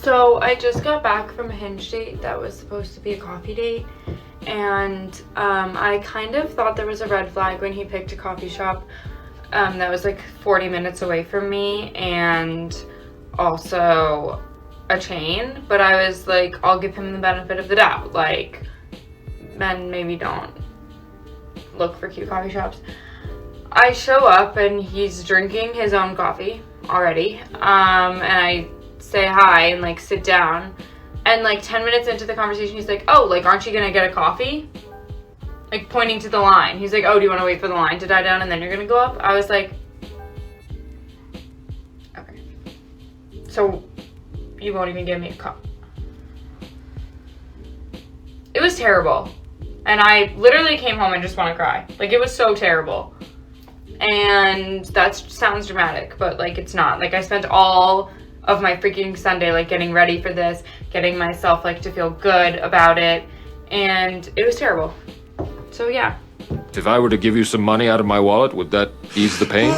So I just got back from a hinge date that was supposed to be a coffee date, and I kind of thought there was a red flag when he picked a coffee shop that was like 40 minutes away from me, and also a chain, but I was like, I'll give him the benefit of the doubt. Like, men maybe don't look for cute coffee shops. I show up and he's drinking his own coffee already, and I say hi and like sit down, and like 10 minutes into the conversation he's like, oh, like, aren't you gonna get a coffee? Like, pointing to the line. He's like, oh, do you want to wait for the line to die down and then you're gonna go up? I was like, okay, so you won't even give me a cup. It was terrible. And I literally came home and just want to cry. Like, it was so terrible. And that sounds dramatic, but like, it's not. Like, I spent all of my freaking Sunday like getting ready for this, getting myself like to feel good about it, and it was terrible. So yeah. If I were to give you some money out of my wallet, would that ease the pain?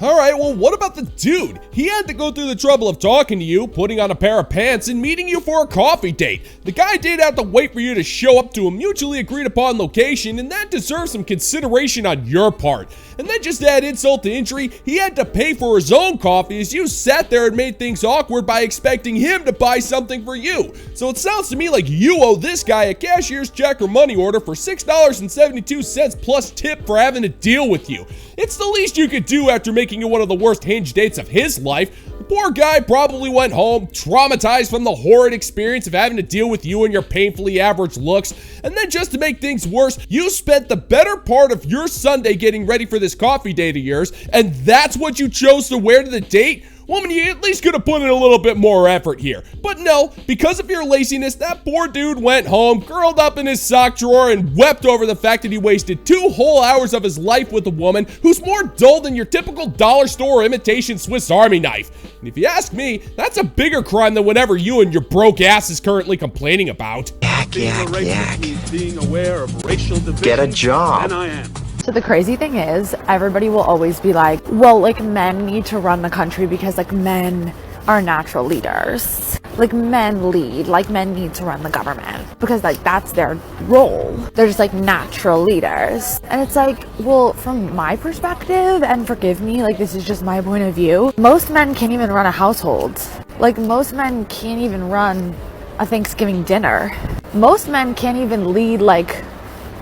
Alright, well, what about the dude? He had to go through the trouble of talking to you, putting on a pair of pants, and meeting you for a coffee date. The guy did have to wait for you to show up to a mutually agreed upon location, and that deserves some consideration on your part. And then just to add insult to injury, he had to pay for his own coffee as you sat there and made things awkward by expecting him to buy something for you. So it sounds to me like you owe this guy a cashier's check or money order for $6.72 plus tip for having to deal with you. It's the least you could do after making it one of the worst hinge dates of his life. The poor guy probably went home, traumatized from the horrid experience of having to deal with you and your painfully average looks. And then just to make things worse, you spent the better part of your Sunday getting ready for this coffee date of yours, and that's what you chose to wear to the date? Woman, you at least could have put in a little bit more effort here. But no, because of your laziness, that poor dude went home, curled up in his sock drawer, and wept over the fact that he wasted 2 whole hours of his life with a woman who's more dull than your typical dollar store imitation Swiss Army knife. And if you ask me, that's a bigger crime than whatever you and your broke ass is currently complaining about. Yak. Being aware of racial division. Get a job. And I am. So the crazy thing is, everybody will always be like, well, like, men need to run the country because, like, men are natural leaders. Like, men lead. Like, men need to run the government because, like, that's their role. They're just, like, natural leaders. And it's like, well, from my perspective, and forgive me, like, this is just my point of view, most men can't even run a household. Like, most men can't even run a Thanksgiving dinner. Most men can't even lead, like,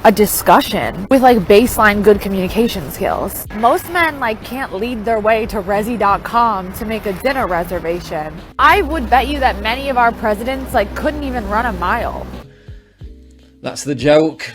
a discussion with like baseline good communication skills. Most men like can't lead their way to Resi.com to make a dinner reservation. I would bet you that many of our presidents like couldn't even run a mile. That's the joke.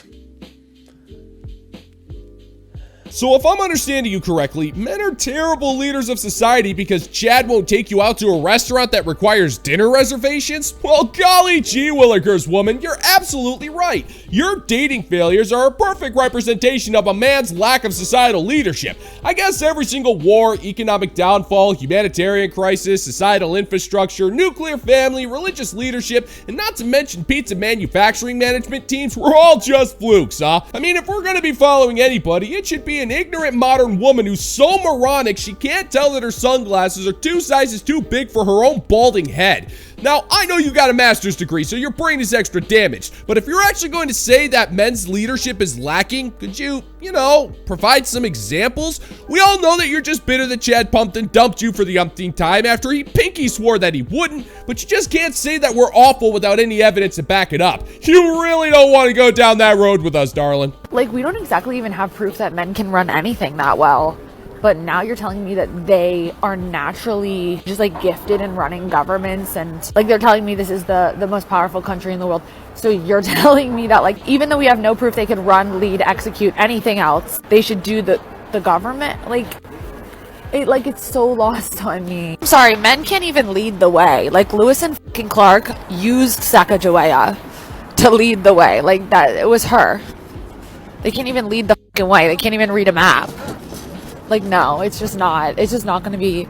So if I'm understanding you correctly, men are terrible leaders of society because Chad won't take you out to a restaurant that requires dinner reservations? Well, golly gee willikers, woman, you're absolutely right. Your dating failures are a perfect representation of a man's lack of societal leadership. I guess every single war, economic downfall, humanitarian crisis, societal infrastructure, nuclear family, religious leadership, and not to mention pizza manufacturing management teams were all just flukes, huh? I mean, if we're gonna be following anybody, it should be an ignorant modern woman who's so moronic she can't tell that her sunglasses are 2 sizes too big for her own balding head. Now, I know you got a master's degree, so your brain is extra damaged, but if you're actually going to say that men's leadership is lacking, could you provide some examples? We all know that you're just bitter that Chad pumped and dumped you for the umpteenth time after he pinky swore that he wouldn't, but you just can't say that we're awful without any evidence to back it up. You really don't want to go down that road with us, darling. Like, we don't exactly even have proof that men can run anything that well. But now you're telling me that they are naturally just like gifted in running governments, and like they're telling me this is the most powerful country in the world. So you're telling me that like even though we have no proof they could run, lead, execute anything else, they should do the government? It's so lost on me. I'm sorry, men can't even lead the way. Like Lewis and fucking Clark used Sacagawea to lead the way. Like that, it was her. They can't even lead the fucking way. They can't even read a map. Like, no, it's just not going to be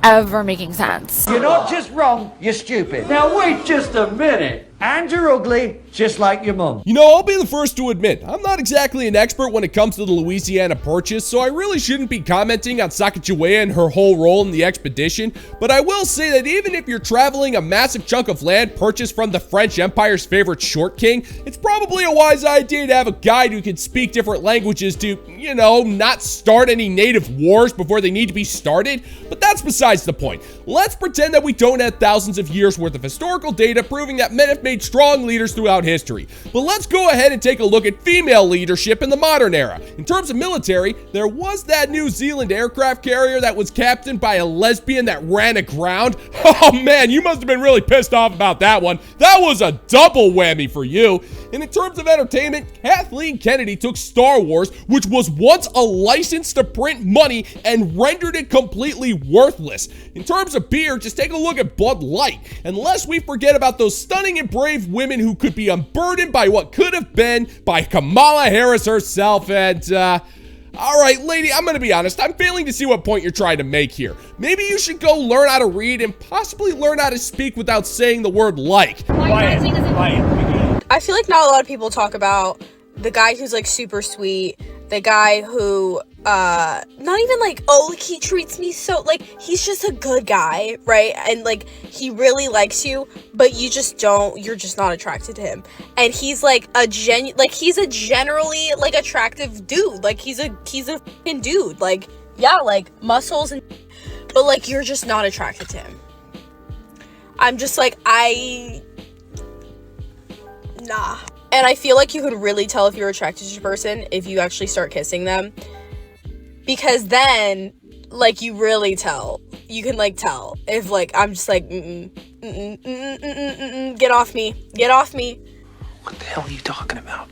ever making sense. You're not just wrong, you're stupid. Now wait just a minute. And you're ugly, just like your mum. You know, I'll be the first to admit, I'm not exactly an expert when it comes to the Louisiana Purchase, so I really shouldn't be commenting on Sacagawea and her whole role in the expedition, but I will say that even if you're traveling a massive chunk of land purchased from the French Empire's favorite short king, it's probably a wise idea to have a guide who can speak different languages to, you know, not start any native wars before they need to be started, but that's besides the point. Let's pretend that we don't have thousands of years worth of historical data proving that men have made strong leaders throughout history. But let's go ahead and take a look at female leadership in the modern era. In terms of military, there was that New Zealand aircraft carrier that was captained by a lesbian that ran aground. Oh man, you must have been really pissed off about that one. That was a double whammy for you. And in terms of entertainment, Kathleen Kennedy took Star Wars, which was once a license to print money, and rendered it completely worthless. In terms of beer, just take a look at Bud Light. Unless we forget about those stunning and brave women who could be unburdened by what could have been by Kamala Harris herself. And, all right, lady, I'm gonna be honest. I'm failing to see what point you're trying to make here. Maybe you should go learn how to read and possibly learn how to speak without saying the word like. I feel like not a lot of people talk about the guy who's like super sweet, the guy who not even like, oh, like he treats me so, like he's just a good guy, right? And like he really likes you, but you're just not attracted to him. And he's like he's a generally like attractive dude. Like he's a fucking dude. Like, yeah, like muscles and but like you're just not attracted to him. I'm just like, nah. And I feel like you could really tell if you're attracted to a person if you actually start kissing them. Because then, like, you really tell. You can, like, tell. If, like, I'm just like, get off me. Get off me. What the hell are you talking about?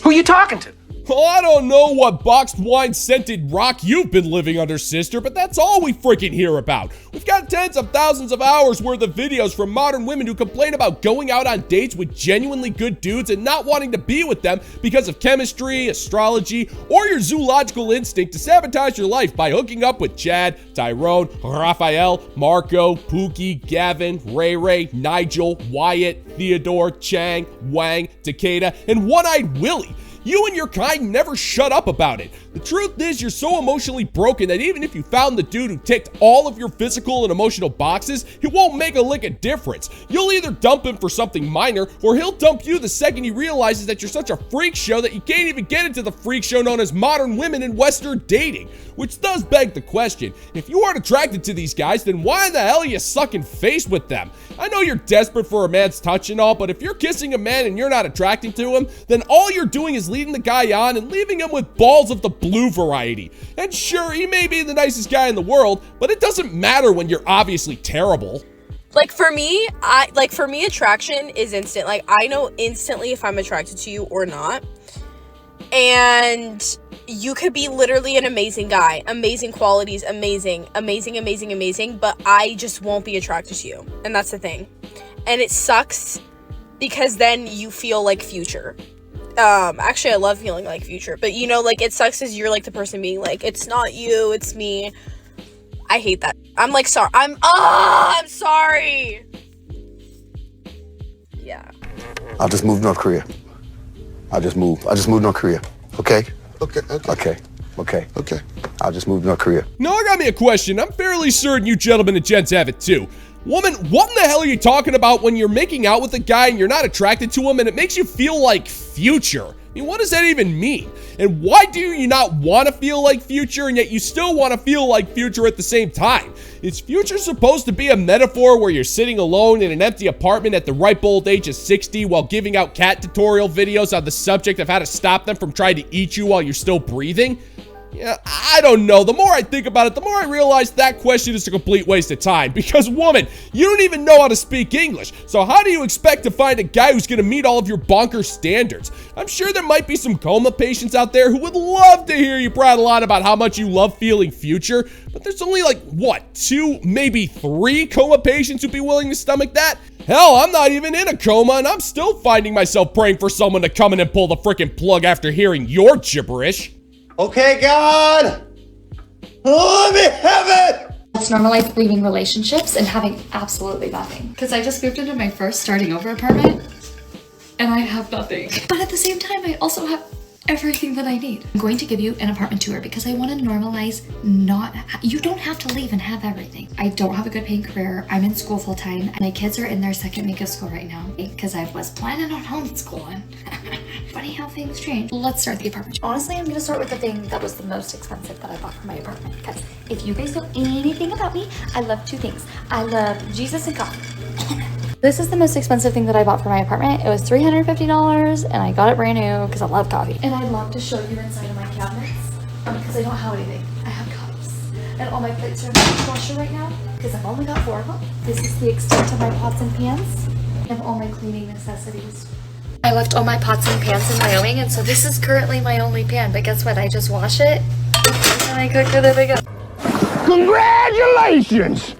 Who are you talking to? Well, I don't know what boxed wine scented rock you've been living under, sister, but that's all we freaking hear about. We've got tens of thousands of hours worth of videos from modern women who complain about going out on dates with genuinely good dudes and not wanting to be with them because of chemistry, astrology, or your zoological instinct to sabotage your life by hooking up with Chad, Tyrone, Raphael, Marco, Pookie, Gavin, Ray Ray, Nigel, Wyatt, Theodore, Chang, Wang, Takeda, and One-Eyed Willie. You and your kind never shut up about it. The truth is, you're so emotionally broken that even if you found the dude who ticked all of your physical and emotional boxes, it won't make a lick of difference. You'll either dump him for something minor, or he'll dump you the second he realizes that you're such a freak show that you can't even get into the freak show known as modern women in Western dating. Which does beg the question, if you aren't attracted to these guys, then why the hell are you sucking face with them? I know you're desperate for a man's touch and all, but if you're kissing a man and you're not attracting to him, then all you're doing is leading the guy on and leaving him with balls of the blue variety. And sure, he may be the nicest guy in the world, but it doesn't matter when you're obviously terrible. Like for me, attraction is instant. Like I know instantly if I'm attracted to you or not. And you could be literally an amazing guy, amazing qualities, amazing, but I just won't be attracted to you. And that's the thing. And it sucks because then you feel like Future. Actually I love feeling like Future, but you know, like it sucks as you're like the person being like, it's not you, it's me. I hate that. I'm like, sorry. I'm sorry. Yeah. I'll just move to North Korea. I'll just move to North Korea. Okay? Okay. I'll just move to North Korea. Now I got me a question. I'm fairly certain you gentlemen and gents have it too. Woman, what in the hell are you talking about when you're making out with a guy and you're not attracted to him and it makes you feel like Future? I mean, what does that even mean? And why do you not want to feel like Future and yet you still want to feel like Future at the same time? Is Future supposed to be a metaphor where you're sitting alone in an empty apartment at the ripe old age of 60 while giving out cat tutorial videos on the subject of how to stop them from trying to eat you while you're still breathing? Yeah, I don't know. The more I think about it, the more I realize that question is a complete waste of time. Because, woman, you don't even know how to speak English. So how do you expect to find a guy who's going to meet all of your bonkers standards? I'm sure there might be some coma patients out there who would love to hear you prattle on about how much you love feeling Future. But there's only like, what, 2, maybe 3 coma patients who'd be willing to stomach that? Hell, I'm not even in a coma, and I'm still finding myself praying for someone to come in and pull the frickin' plug after hearing your gibberish. Okay, God, let me have it. Let's normalize leaving relationships and having absolutely nothing. Because I just moved into my first starting over apartment and I have nothing. But at the same time, I also have everything that I need. I'm going to give you an apartment tour because I want to normalize you don't have to leave and have everything. I don't have a good paying career. I'm in school full time and my kids are in their second week of school right now because I was planning on homeschooling. Funny how things change. Let's start the apartment. Honestly, I'm gonna start with the thing that was the most expensive that I bought for my apartment, because if you guys know anything about me, I love two things. I love Jesus and coffee. This is the most expensive thing that I bought for my apartment. It was $350 and I got it brand new because I love coffee. And I'd love to show you inside of my cabinets because I don't have anything. I have cups and all my plates are in the dishwasher right now because I've only got 4 of them. This is the extent of my pots and pans and all my cleaning necessities. I left all my pots and pans in Wyoming, and so this is currently my only pan, but guess what? I just wash it and I cook with it again. Congratulations!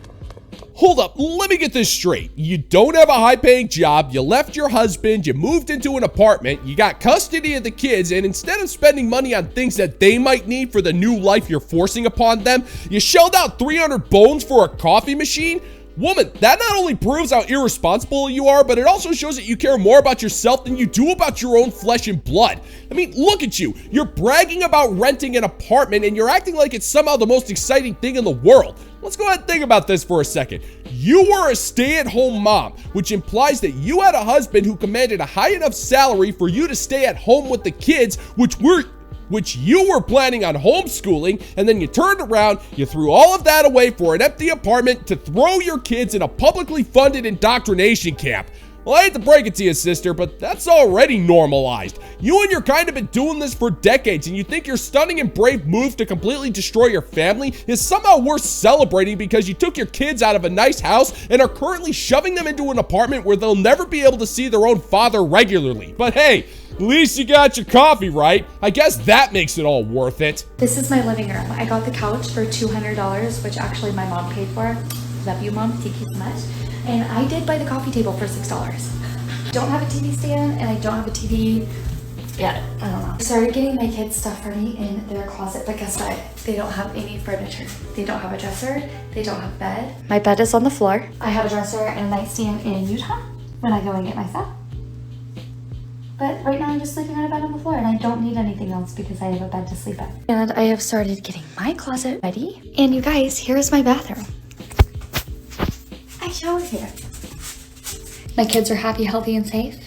Hold up, let me get this straight. You don't have a high-paying job, you left your husband, you moved into an apartment, you got custody of the kids, and instead of spending money on things that they might need for the new life you're forcing upon them, you shelled out 300 bones for a coffee machine? Woman, that not only proves how irresponsible you are, but it also shows that you care more about yourself than you do about your own flesh and blood. I mean, look at you. You're bragging about renting an apartment and you're acting like it's somehow the most exciting thing in the world. Let's go ahead and think about this for a second. You were a stay-at-home mom, which implies that you had a husband who commanded a high enough salary for you to stay at home with the kids, which you were planning on homeschooling, and then you turned around, you threw all of that away for an empty apartment to throw your kids in a publicly funded indoctrination camp. Well, I hate to break it to you, sister, but that's already normalized. You and your kind have been doing this for decades, and you think your stunning and brave move to completely destroy your family is somehow worth celebrating because you took your kids out of a nice house and are currently shoving them into an apartment where they'll never be able to see their own father regularly. But hey, at least you got your coffee, right? I guess that makes it all worth it. This is my living room. I got the couch for $200, which actually my mom paid for. Love you, Mom. Thank you so much. And I did buy the coffee table for $6. Don't have a TV stand and I don't have a TV yet. I don't know. I started getting my kids stuff ready in their closet, but guess what? They don't have any furniture. They don't have a dresser. They don't have a bed. My bed is on the floor. I have a dresser and a nightstand in Utah when I go and get my stuff. But right now I'm just sleeping on a bed on the floor and I don't need anything else because I have a bed to sleep in. And I have started getting my closet ready. And you guys, here's my bathroom. I shower here. My kids are happy, healthy, and safe.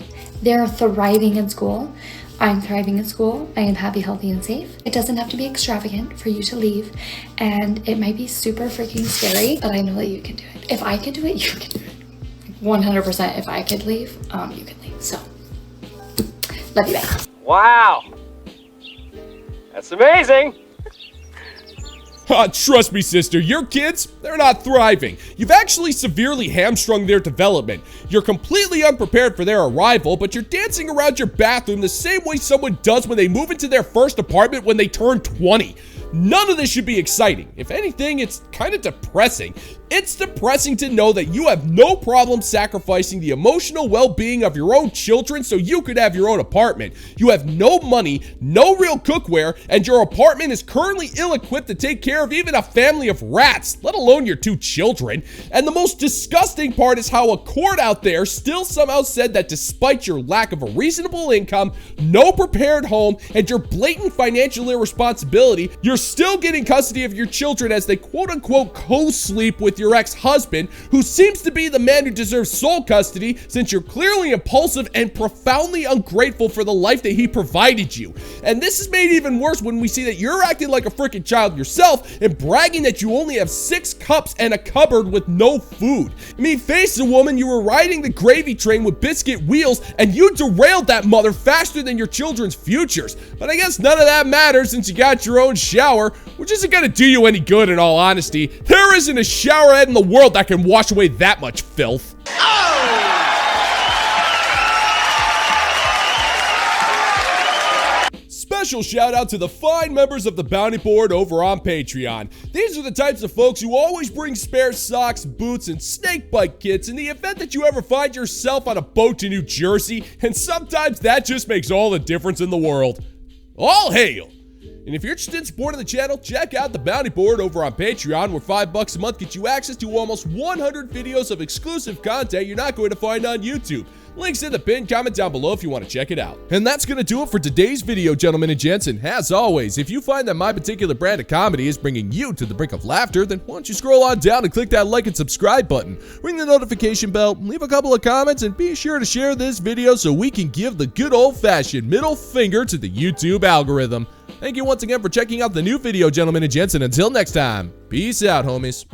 They're thriving in school. I'm thriving in school. I am happy, healthy, and safe. It doesn't have to be extravagant for you to leave. And it might be super freaking scary, but I know that you can do it. If I can do it, you can do it. 100% if I could leave, you can leave. So, love you back. Wow. That's amazing. Trust me, sister, your kids, they're not thriving. You've actually severely hamstrung their development. You're completely unprepared for their arrival, but you're dancing around your bathroom the same way someone does when they move into their first apartment when they turn 20. None of this should be exciting. If anything, it's kind of depressing. It's depressing to know that you have no problem sacrificing the emotional well-being of your own children so you could have your own apartment. You have no money, no real cookware, and your apartment is currently ill-equipped to take care of even a family of rats, let alone your 2 children. And the most disgusting part is how a court out there still somehow said that despite your lack of a reasonable income, no prepared home, and your blatant financial irresponsibility, you're still getting custody of your children as they quote-unquote co-sleep with your ex-husband, who seems to be the man who deserves sole custody since you're clearly impulsive and profoundly ungrateful for the life that he provided you. And this is made even worse when we see that you're acting like a freaking child yourself and bragging that you only have 6 cups and a cupboard with no food. I mean, face it, woman, you were riding the gravy train with biscuit wheels and you derailed that mother faster than your children's futures. But I guess none of that matters since you got your own shower, which isn't gonna do you any good in all honesty. There isn't a shower head in the world that can wash away that much filth. Special shout out to the fine members of the Bounty Board over on Patreon. These are the types of folks who always bring spare socks, boots, and snake bite kits in the event that you ever find yourself on a boat to New Jersey, and sometimes that just makes all the difference in the world. All hail! And if you're interested in supporting the channel, check out the bounty board over on Patreon, where $5 a month gets you access to almost 100 videos of exclusive content you're not going to find on YouTube. Links in the pinned comment down below if you want to check it out. And that's going to do it for today's video, gentlemen and gents. And as always, if you find that my particular brand of comedy is bringing you to the brink of laughter, then why don't you scroll on down and click that like and subscribe button, ring the notification bell, leave a couple of comments, and be sure to share this video so we can give the good old-fashioned middle finger to the YouTube algorithm. Thank you once again for checking out the new video, gentlemen and gents, and until next time, peace out, homies.